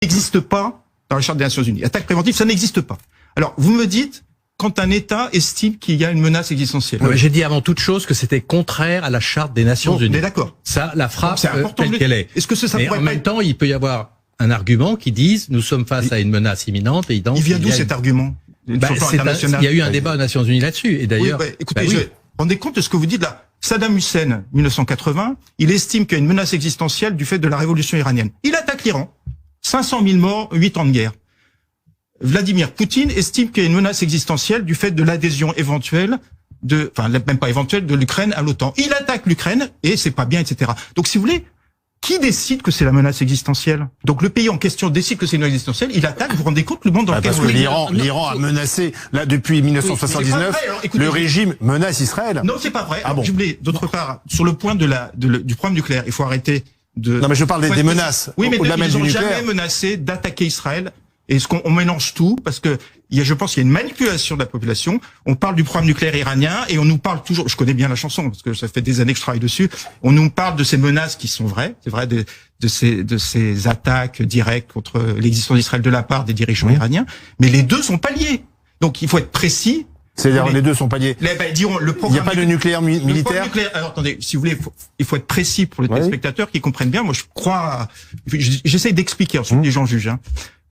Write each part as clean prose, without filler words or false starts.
n'existe pas dans la Charte des Nations Unies. Attaque préventive, ça n'existe pas. Alors, vous me dites, quand un État estime qu'il y a une menace existentielle. J'ai dit avant toute chose que c'était contraire à la Charte des Nations Unies. On est d'accord. Ça, la phrase telle qu'elle est. Est-ce que ça Mais pourrait en même temps, il peut y avoir un argument qui dise nous sommes face à une menace imminente. Et donc, il vient d'où cet argument? Il y a eu un débat aux Nations Unies là-dessus. Et d'ailleurs, écoutez, vous rendez compte de ce que vous dites là. Saddam Hussein, 1980, il estime qu'il y a une menace existentielle du fait de la révolution iranienne. Il attaque l'Iran. 500 000 morts, 8 ans de guerre. Vladimir Poutine estime qu'il y a une menace existentielle du fait de l'adhésion éventuelle même pas éventuelle, de l'Ukraine à l'OTAN. Il attaque l'Ukraine et c'est pas bien, etc. Donc, si vous voulez, qui décide que c'est la menace existentielle? Donc, le pays en question décide que c'est une menace existentielle, il attaque, vous vous rendez compte le monde dans lequel... Parce que l'Iran a menacé, là, depuis 1979, le régime menace Israël. Non, c'est pas vrai. Alors, je voulais, d'autre part, sur le point du programme nucléaire, il faut arrêter de... Non, mais je parle des menaces. Oui, mais ils n'ont jamais menacé d'attaquer Israël. Et on mélange tout, parce que je pense qu'il y a une manipulation de la population. On parle du programme nucléaire iranien et on nous parle toujours, je connais bien la chanson parce que ça fait des années que je travaille dessus, on nous parle de ces menaces qui sont vraies, c'est vrai, de ces attaques directes contre l'existence d'Israël de la part des dirigeants iraniens, mais les deux sont pas liés. Donc il faut être précis. C'est-à-dire les deux sont pas liés. Diront, le programme, il n'y a pas de nucléaire militaire. Alors attendez, si vous voulez, il faut être précis pour les téléspectateurs qui comprennent bien. Moi, je crois, j'essaye d'expliquer, ensuite les gens jugent. Hein.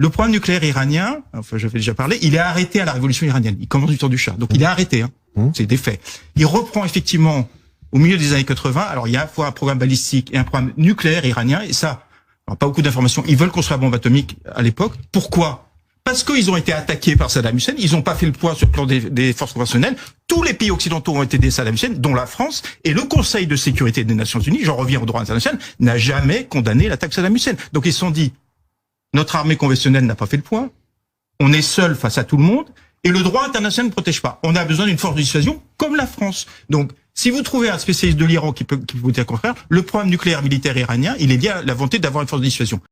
Le programme nucléaire iranien, enfin j'avais déjà parlé, il est arrêté à la révolution iranienne. Il commence du temps du Shah, donc il est arrêté. Hein. C'est des faits. Il reprend effectivement au milieu des années 80. Alors il y a à la fois un programme balistique et un programme nucléaire iranien, et ça, alors, pas beaucoup d'informations. Ils veulent construire la bombe atomique à l'époque. Pourquoi? Parce qu'ils ont été attaqués par Saddam Hussein, ils n'ont pas fait le poids sur le plan des forces conventionnelles. Tous les pays occidentaux ont été des Saddam Hussein, dont la France, et le Conseil de sécurité des Nations Unies, j'en reviens au droit international, n'a jamais condamné l'attaque Saddam Hussein. Donc ils se sont dit, notre armée conventionnelle n'a pas fait le poids, on est seul face à tout le monde, et le droit international ne protège pas. On a besoin d'une force de dissuasion comme la France. Donc, si vous trouvez un spécialiste de l'Iran qui peut vous dire le contraire, le programme nucléaire militaire iranien, il est lié à la volonté d'avoir une force de dissuasion.